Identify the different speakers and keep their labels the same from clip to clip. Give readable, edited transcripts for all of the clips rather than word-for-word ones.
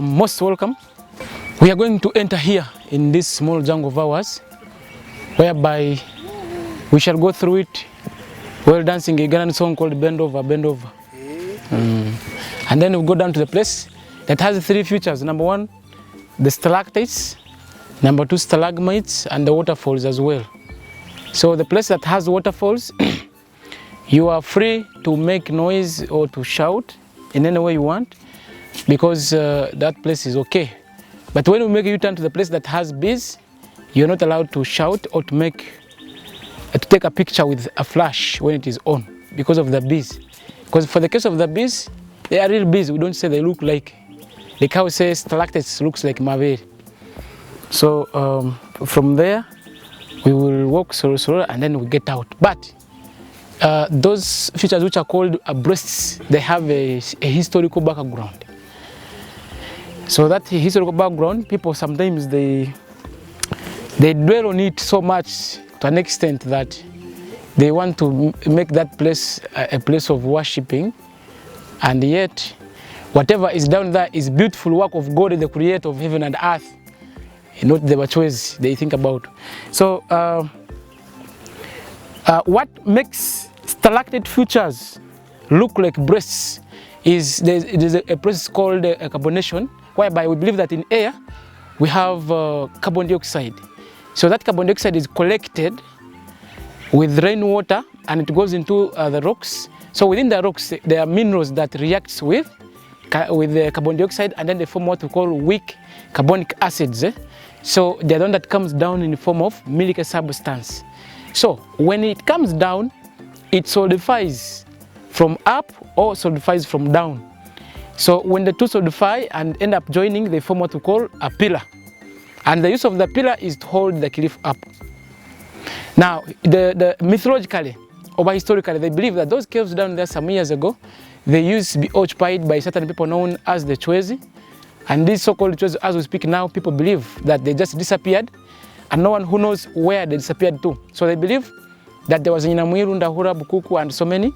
Speaker 1: most welcome. We are going to enter here in this small jungle of ours, whereby we shall go through it while dancing a Ugandan song called Bend Over, Bend Over. And then we go down to the place that has 3 features. Number 1, the stalactites. Number 2, stalagmites, and the waterfalls as well. So the place that has waterfalls, you are free to make noise or to shout in any way you want, because that place is okay. But when we make a U-turn to the place that has bees, you're not allowed to shout or to take a picture with a flash when it is on, because of the bees. Because for the case of the bees, they are real bees. We don't say they look like, the cow says stalactites looks like Amabere. So from there, we will walk slowly and then we get out. But those features which are called breasts, they have a historical background. So that historical background, people sometimes they dwell on it so much to an extent that they want to make that place a place of worshipping, and yet whatever is down there is beautiful work of God, the creator of heaven and earth, not the Bachwezi they think about. So what makes stalactite features look like breasts is there's a process called carbonation, whereby we believe that in air we have carbon dioxide. So that carbon dioxide is collected with rainwater and it goes into the rocks. So within the rocks there are minerals that react with the carbon dioxide, and then they form what we call weak carbonic acids. So they're the one that comes down in the form of milky substance. So when it comes down, it solidifies from up or solidifies from down. So when the two solidify and end up joining, they form what we call a pillar. And the use of the pillar is to hold the cliff up. Now, the mythologically or historically, they believe that those caves down there some years ago, they used to be occupied by certain people known as the Bachwezi. And these so-called Bachwezi, as we speak now, people believe that they just disappeared and no one who knows where they disappeared to. So they believe that there was Nyina Mwiru, Ndahura, Bukuku, and so many.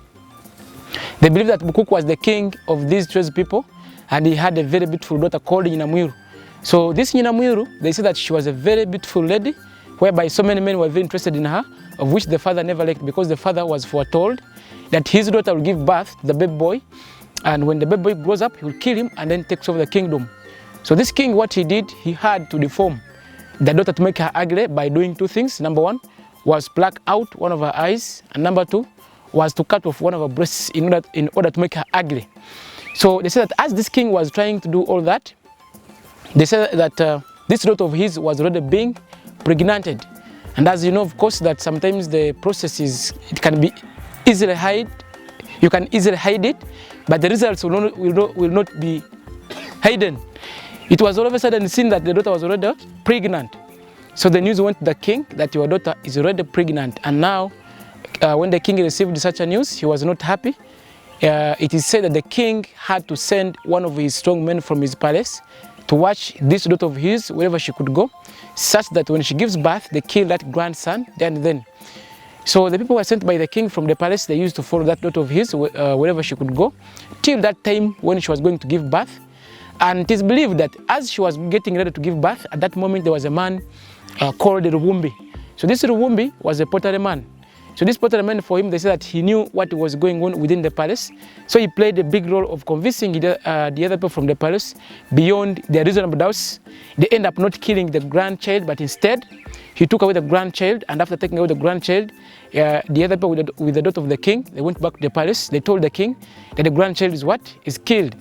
Speaker 1: They believe that Bukuku was the king of these Bachwezi people, and he had a very beautiful daughter called Nyina Mwiru. So this Nyina Mwiru, they say that she was a very beautiful lady, whereby so many men were very interested in her, of which the father never liked, because the father was foretold that his daughter will give birth to the baby boy, and when the baby boy grows up, he will kill him and then takes over the kingdom. So this king, what he did, he had to deform the daughter to make her ugly by doing 2 things. Number 1 was pluck out one of her eyes, and number 2 was to cut off one of her breasts in order to make her ugly. So they said that as this king was trying to do all that, they said that this daughter of his was already being pregnated. And as you know, of course, that sometimes the process it can be easily hide. You can easily hide it, but the results will not be hidden. It was all of a sudden seen that the daughter was already pregnant. So the news went to the king that your daughter is already pregnant. And now, when the king received such a news, he was not happy. It is said that the king had to send one of his strong men from his palace to watch this daughter of his wherever she could go, such that when she gives birth, they kill that grandson there and then. So the people were sent by the king from the palace. They used to follow that daughter of his wherever she could go, till that time when she was going to give birth. And it is believed that as she was getting ready to give birth, at that moment there was a man called Rubumbi. So this Rubumbi was a pottery man. So this pottery man, for him, they said that he knew what was going on within the palace. So he played a big role of convincing the other people from the palace beyond their reasonable doubts. They end up not killing the grandchild, but instead he took away the grandchild. And after taking away the grandchild, the other people with the daughter of the king, they went back to the palace. They told the king that the grandchild is killed.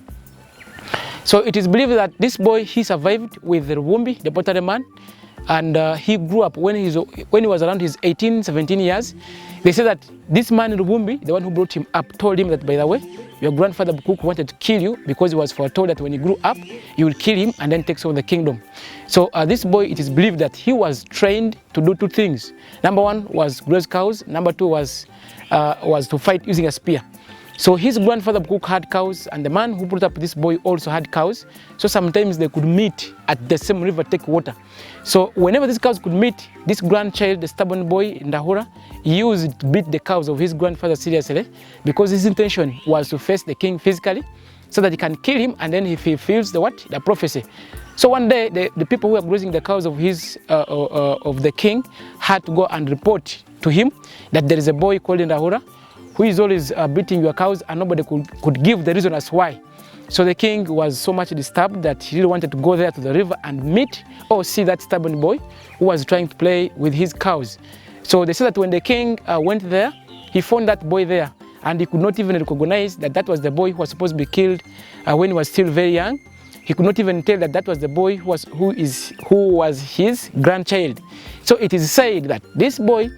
Speaker 1: So it is believed that this boy, he survived with Rubumbi, the pottery man, and he grew up when he was around his 18, 17 years. They say that this man Rubumbi, the one who brought him up, told him that, by the way, your grandfather Bukuku wanted to kill you because he was foretold that when he grew up, you will kill him and then takes over the kingdom. So this boy, it is believed that he was trained to do 2 things. Number 1 was graze cows. Number 2 was to fight using a spear. So his grandfather Bukuku had cows, and the man who brought up this boy also had cows. So sometimes they could meet at the same river, take water. So whenever these cows could meet, this grandchild, the stubborn boy Ndahura, he used to beat the cows of his grandfather seriously, because his intention was to face the king physically so that he can kill him, and then he fulfills the prophecy. So one day, the people who are grazing the cows of the king had to go and report to him that there is a boy called Ndahura who is always beating your cows, and nobody could give the reason as why. So the king was so much disturbed that he really wanted to go there to the river and meet or see that stubborn boy who was trying to play with his cows. So they said that when the king went there, he found that boy there, and he could not even recognize that that was the boy who was supposed to be killed when he was still very young. He could not even tell that that was the boy who was his grandchild. So it is said that this boy,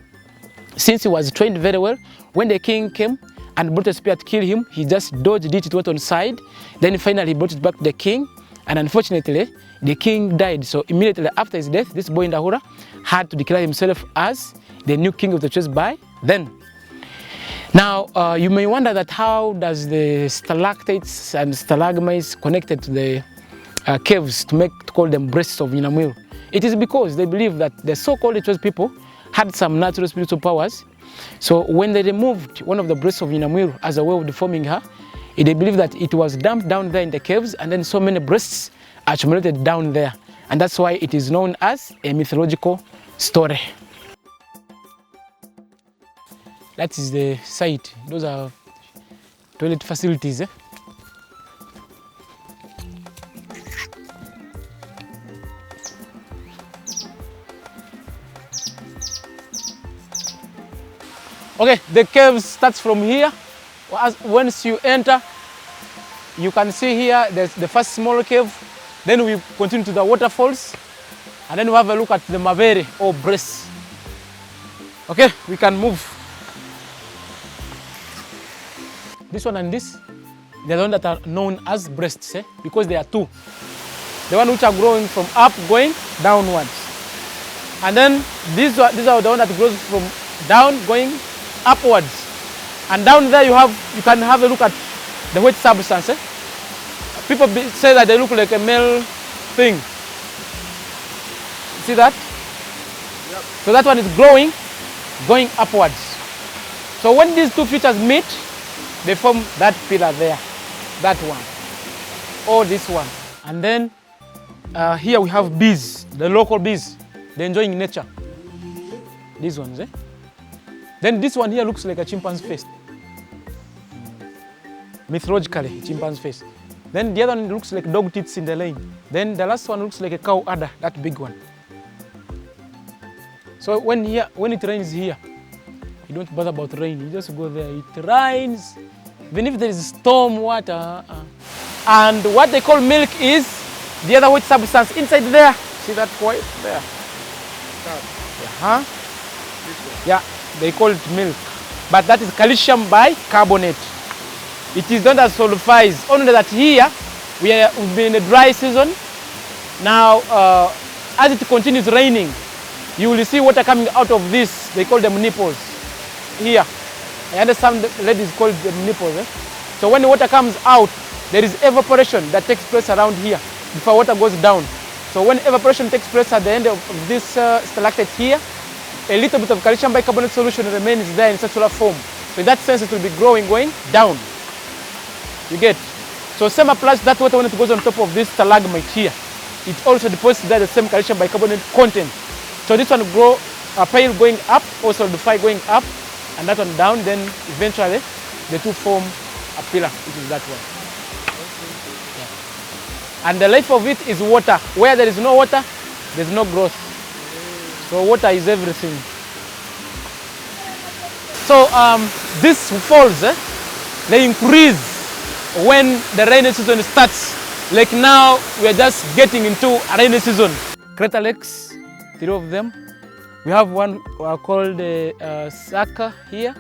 Speaker 1: since he was trained very well, when the king came and brought a spear to kill him, he just dodged it, it went on side. Then finally he brought it back to the king, and unfortunately the king died. So immediately after his death, this boy Ndahura had to declare himself as the new king of the church by then. Now you may wonder that how does the stalactites and stalagmites connected to the caves to call them breasts of Nyina Mwiru? It is because they believe that the so-called church people had some natural spiritual powers. So when they removed one of the breasts of Nyina Mwiru as a way of deforming her, they believe that it was dumped down there in the caves, and then so many breasts accumulated down there. And that's why it is known as a mythological story. That is the site. Those are toilet facilities. Okay, the cave starts from here. Once you enter, you can see here there's the first small cave. Then we continue to the waterfalls, and then we have a look at the Amabere or breasts. Okay, we can move. This one and this, they're the ones that are known as breasts, because there are two. The one which are growing from up, going downwards. And then these are the one that grows from down, going upwards. And down there you can have a look at the wet substance. People say that they look like a male thing. See that? Yep. So that one is growing, going upwards. So when these two features meet, they form that pillar there, that one, or this one. And then here we have bees, the local bees. They're enjoying nature. These ones, Then this one here looks like a chimpanzee face. Mythologically, chimpanzee face. Then the other one looks like dog teeth in the lane. Then the last one looks like a cow udder, that big one. So when it rains here, you don't bother about rain. You just go there. It rains, even if there is storm water. And what they call milk is the other wet substance inside there. See that white there? Yeah, they call it milk. But that is calcium bicarbonate. It is not as sulfides. Only that here we've been in a dry season. Now, as it continues raining, you will see water coming out of this. They call them nipples. Here, I understand the ladies call them nipples. So when the water comes out, there is evaporation that takes place around here before water goes down. So when evaporation takes place at the end of this stalactite here, a little bit of calcium bicarbonate solution remains there in circular form. So in that sense, it will be growing, going down. You get? So same applies to that water when it goes on top of this stalagmite here. It also deposits there the same calcium bicarbonate content. So this one grow a pile going up, also the fire going up, and that one down. Then eventually the two form a pillar, which is that one. Yeah. And the life of it is water. Where there is no water, there is no growth. So water is everything. So these falls, they increase when the rainy season starts. Like now, we are just getting into a rainy season. Crater lakes, 3 of them. We have one called Saka here.